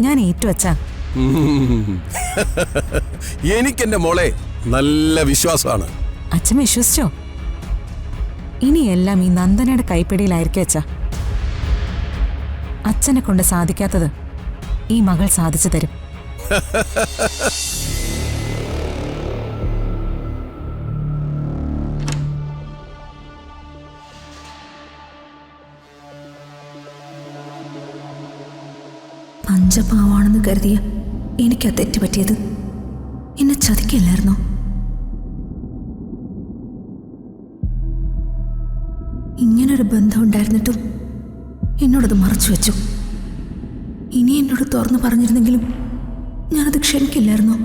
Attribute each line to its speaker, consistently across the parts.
Speaker 1: ഞാൻ ഏറ്റു അച്ഛാ.
Speaker 2: എനിക്കെന്റെ മോളെ നല്ല വിശ്വാസമാണ്.
Speaker 1: അച്ഛൻ വിശ്വസിച്ചോ? ഇനിയെല്ലാം ഈ നന്ദനയുടെ കൈപ്പിടിയിലായിരിക്കും അച്ഛാ. അച്ഛനെ കൊണ്ട് സാധിക്കാത്തത് ഈ മകൾ സാധിച്ചു തരും.
Speaker 3: പഞ്ചപാവാണെന്ന് കരുതിയ എനിക്കാ തെറ്റുപറ്റിയത്. എന്നെ ചതിക്കില്ലായിരുന്നോ? ഇങ്ങനൊരു ബന്ധം ഉണ്ടായിരുന്നിട്ടും എന്നോടത് മറച്ചു വെച്ചു. ഇനി എന്നോട് തുറന്നു പറഞ്ഞിരുന്നെങ്കിലും ഞാനത് ക്ഷമിക്കില്ലായിരുന്നോ?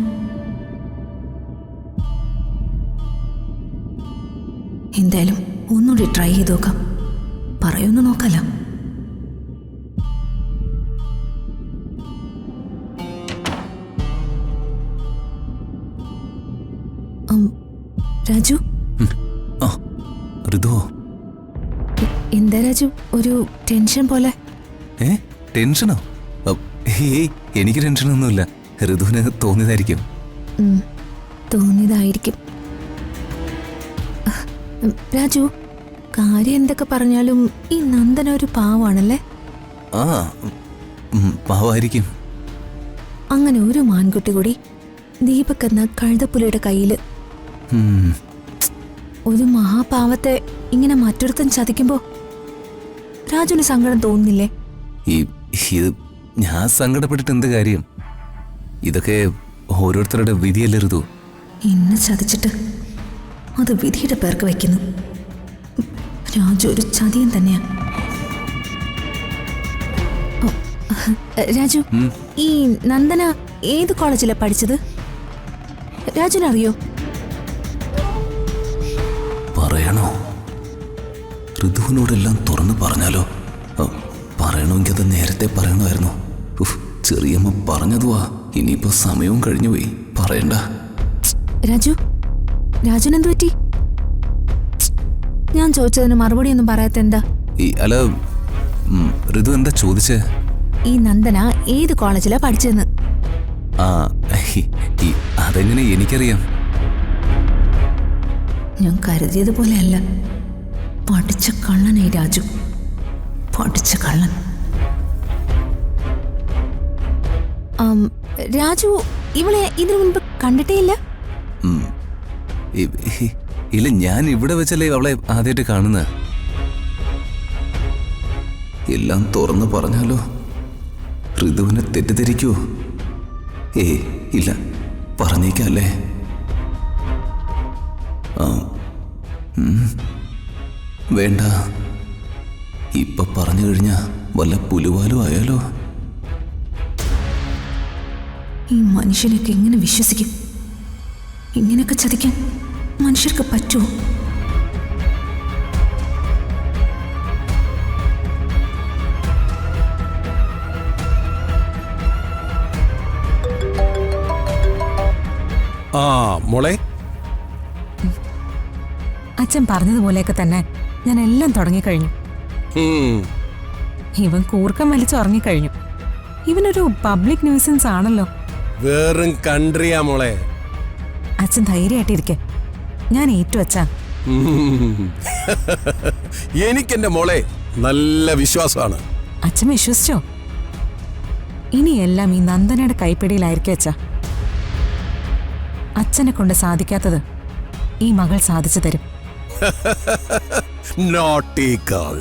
Speaker 3: എന്തായാലും ഒന്നുകൂടി ട്രൈ ചെയ്ത് നോക്കാം. പറയുമെന്ന് നോക്കാലോ. രാജു. എന്താ രാജു, ഒരു ടെൻഷൻ പോലെ?
Speaker 4: ടെൻഷനോ? എനിക്ക് ടെൻഷനൊന്നുമില്ല. ഋതുവിന് തോന്നിയതായിരിക്കും.
Speaker 3: തോന്നിയതായിരിക്കും. രാജു, കാര്യം എന്തൊക്കെ പറഞ്ഞാലും ഈ നന്ദന ഒരു പാവാണല്ലേ?
Speaker 4: ആ, പാവായിരിക്കും.
Speaker 3: അങ്ങനെ ഒരു മാൻകുട്ടി കൂടി ദീപക് എന്ന കഴുതപ്പുലിയുടെ കയ്യില്. ഒരു മഹാപാവത്തെ ഇങ്ങനെ മറ്റൊരുത്തൻ ചതിക്കുമ്പോ രാജുവിന് സങ്കടം തോന്നുന്നില്ലേ?
Speaker 4: ഇത് ഞാൻ സങ്കടപ്പെട്ടിട്ട് എന്ത് കാര്യം? ഇതൊക്കെ ഓരോരുത്തരുടെ വിധിയല്ലേ ഋതു.
Speaker 3: എന്നെ ചതിച്ചിട്ട് അത് വിധിയുടെ പേർക്ക് വയ്ക്കുന്നു. രാജു ഒരു ചതിയൻ തന്നെയാ. രാജു, ഈ നന്ദന ഏത് കോളേജിലാണ് പഠിച്ചത്? രാജുവിനറിയോ?
Speaker 4: പറയണോ? ഋതുവിനോടെല്ലാം തുറന്നു പറഞ്ഞാലോ? പറയണമെങ്കിൽ അത് നേരത്തെ പറയണമായിരുന്നു. ചെറിയമ്മ പറഞ്ഞതുവാ. ഇനിയിപ്പോ സമയവും കഴിഞ്ഞുപോയി. പറയണ്ട.
Speaker 3: രാജു, രാജുനെന്തു പറ്റി? ഞാൻ ചോദിച്ചതിന് മറുപടി ഒന്നും പറയാത്ത എന്താ?
Speaker 4: അല്ല, ഋതു എന്താ ചോദിച്ചേ?
Speaker 3: ഈ നന്ദന ഏത് കോളേജിലാ പഠിച്ചതെന്ന്.
Speaker 4: അതെങ്ങനെ എനിക്കറിയാം?
Speaker 3: ഞാൻ കരുതിയതുപോലെയല്ല. പഠിച്ച കള്ളനായി രാജു, പഠിച്ച കള്ളൻ. രാജു ഇവളെ ഇതിനു മുൻപ് കണ്ടിട്ടേ ഇല്ല?
Speaker 4: ഇല്ല, ഞാൻ ഇവിടെ വെച്ചല്ലേ അവളെ ആദ്യമായിട്ട് കാണുന്നത്. എല്ലാം തുറന്നു പറഞ്ഞാലോ ഋതുവിനെ തെറ്റിദ്ധരിക്കുവോ? ഇല്ല, പറഞ്ഞേക്കല്ലേ. വേണ്ട, ഇപ്പൊ പറഞ്ഞു കഴിഞ്ഞാ വല്ല പുലുവാലും ആയാലോ?
Speaker 3: ഈ മനുഷ്യനൊക്കെ എങ്ങനെ വിശ്വസിക്കും? ഇങ്ങനെയൊക്കെ ചതിക്കാൻ മനുഷ്യർക്ക് പറ്റുമോ?
Speaker 2: മോളെ,
Speaker 1: അച്ഛൻ പറഞ്ഞതുപോലെയൊക്കെ തന്നെ ഞാൻ എല്ലാം തുടങ്ങിക്കഴിഞ്ഞു. ഇവൻ കൂർക്കം വലിച്ചുറങ്ങിക്കഴിഞ്ഞു. ഇവനൊരു പബ്ലിക് ന്യൂസൻസ് ആണല്ലോ.
Speaker 2: വേറും കൺട്രിയാ മോളെ.
Speaker 1: അച്ഛൻ ധൈര്യമായിട്ടിരിക്കെ. ഞാൻ ഏറ്റു അച്ഛാ.
Speaker 2: എനിക്കെന്റെ മോളെ നല്ല വിശ്വാസമാണ്.
Speaker 1: അച്ഛൻ വിശ്വസിച്ചോ? ഇനിയെല്ലാം ഈ നന്ദനയുടെ കൈപ്പിടിയിലായിരിക്കും അച്ഛാ. അച്ഛനെ കൊണ്ട് സാധിക്കാത്തത് ഈ മകൾ സാധിച്ചു തരും.
Speaker 2: Naughty girl.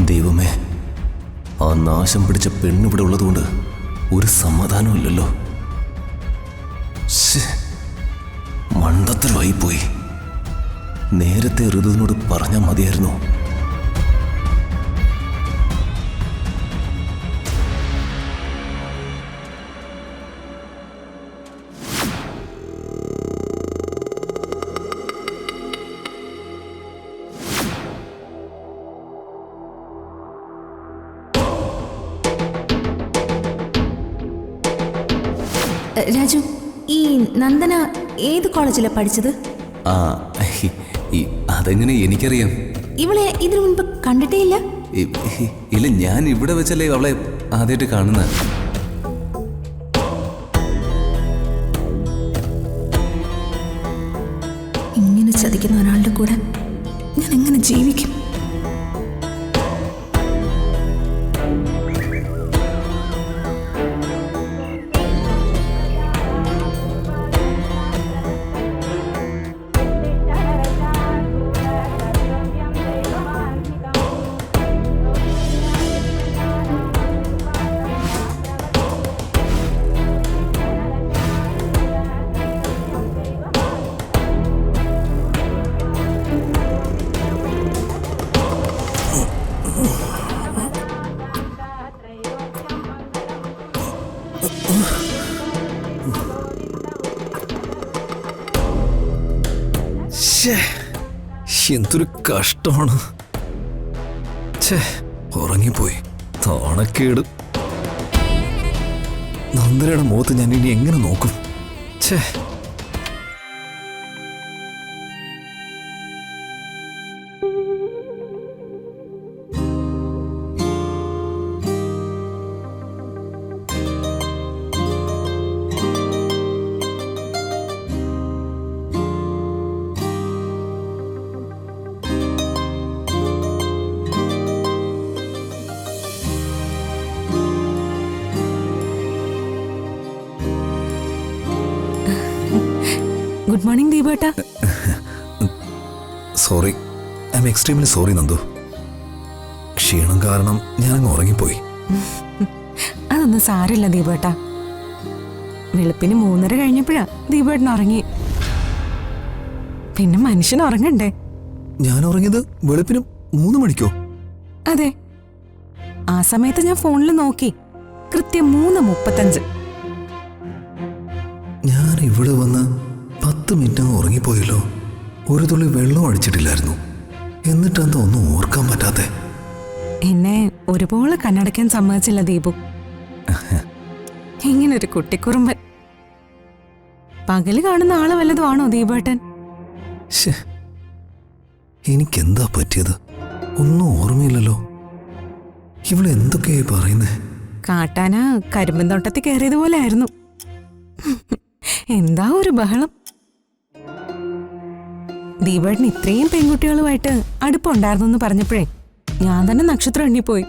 Speaker 4: ദൈവമേ, ആ നാശം പിടിച്ച പെണ്ണിവിടെ ഉള്ളതുകൊണ്ട് ഒരു സമാധാനമില്ലല്ലോ. മണ്ടത്തരമായി പോയി. നേരത്തെ ഋതുവിനോട് പറഞ്ഞാൽ മതിയായിരുന്നു.
Speaker 3: രാജു, ഈ നന്ദന ഏത് കോളേജിലാണ് പഠിച്ചത്?
Speaker 4: ആ അതെങ്ങനെ എനിക്കറിയാം?
Speaker 3: ഇവളെ ഇതിനു മുൻപ് കണ്ടിട്ടേ ഇല്ല.
Speaker 4: ഇല്ല, ഞാൻ ഇവിടെ വെച്ചല്ലേ അവളെ ആദ്യമായിട്ട് കാണുന്ന.
Speaker 3: ഇങ്ങനെ ചതിക്കുന്ന ഒരാളുടെ കൂടെ ഞാൻ എങ്ങനെ ജീവിക്കും?
Speaker 5: എന്തൊരു കഷ്ടമാണ്. ഉറങ്ങിപ്പോയി. താണക്കേട്. നന്ദനയുടെ മുഖത്ത് ഞാൻ ഇനി എങ്ങനെ നോക്കും?
Speaker 1: ഗുഡ് മോർണിംഗ് ദീപേട്ട.
Speaker 5: Sorry, I am extremely sorry Nandu. ക്ഷീണം കാരണം ഞാനങ്ങ് ഉറങ്ങിപ്പോയി.
Speaker 1: അതൊന്നും സാരില്ല ദീപേട്ട. വെളുപ്പിന് 3:30 കഴിഞ്ഞപ്പോഴാ ദീപേട്ടൻ ഉറങ്ങി. പിന്നെ മനുഷ്യൻ ഉറങ്ങണ്ടേ?
Speaker 5: ഞാൻ ഉറങ്ങിയത് വെളുപ്പിന് 3 മണിക്കോ?
Speaker 1: അതെ, ആ സമയത്ത് ഞാൻ ഫോണിൽ നോക്കി. കൃത്യം 3:35.
Speaker 5: ഞാൻ ഇവിടെ വന്ന് 10 മിനിറ്റ് അങ്ങ് ഉറങ്ങിപ്പോയല്ലോ. ഒരു തുള്ളി വെള്ളം അടിച്ചിട്ടില്ലായിരുന്നു. എന്നിട്ടെന്താ ഒന്നും ഓർക്കാൻ പറ്റാത്തെ?
Speaker 1: എന്നെ ഒരുപോലെ കണ്ണടയ്ക്കാൻ സമ്മതിച്ചില്ല ദീപു. ഇങ്ങനൊരു കുട്ടിക്കുറുമ്പൻ. പകല് കാണുന്ന ആള് വല്ലതുമാണോ ദീപേട്ടൻ?
Speaker 5: എനിക്കെന്താ പറ്റിയത്? ഒന്നും ഓർമ്മയില്ലല്ലോ. ഇവിടെ എന്തൊക്കെയായി പറയുന്നേ?
Speaker 1: കാട്ടാന കരിമ്പൻ തോട്ടത്തിൽ കയറിയതുപോലെ ആയിരുന്നു. എന്താ ഒരു ബഹളം. ദീപേട്ടൻ ഇത്രയും പെൺകുട്ടികളുമായിട്ട് അടുപ്പുണ്ടായിരുന്നു എന്ന് പറഞ്ഞപ്പോഴേ ഞാൻ തന്നെ നക്ഷത്രം എണ്ണിപ്പോയി.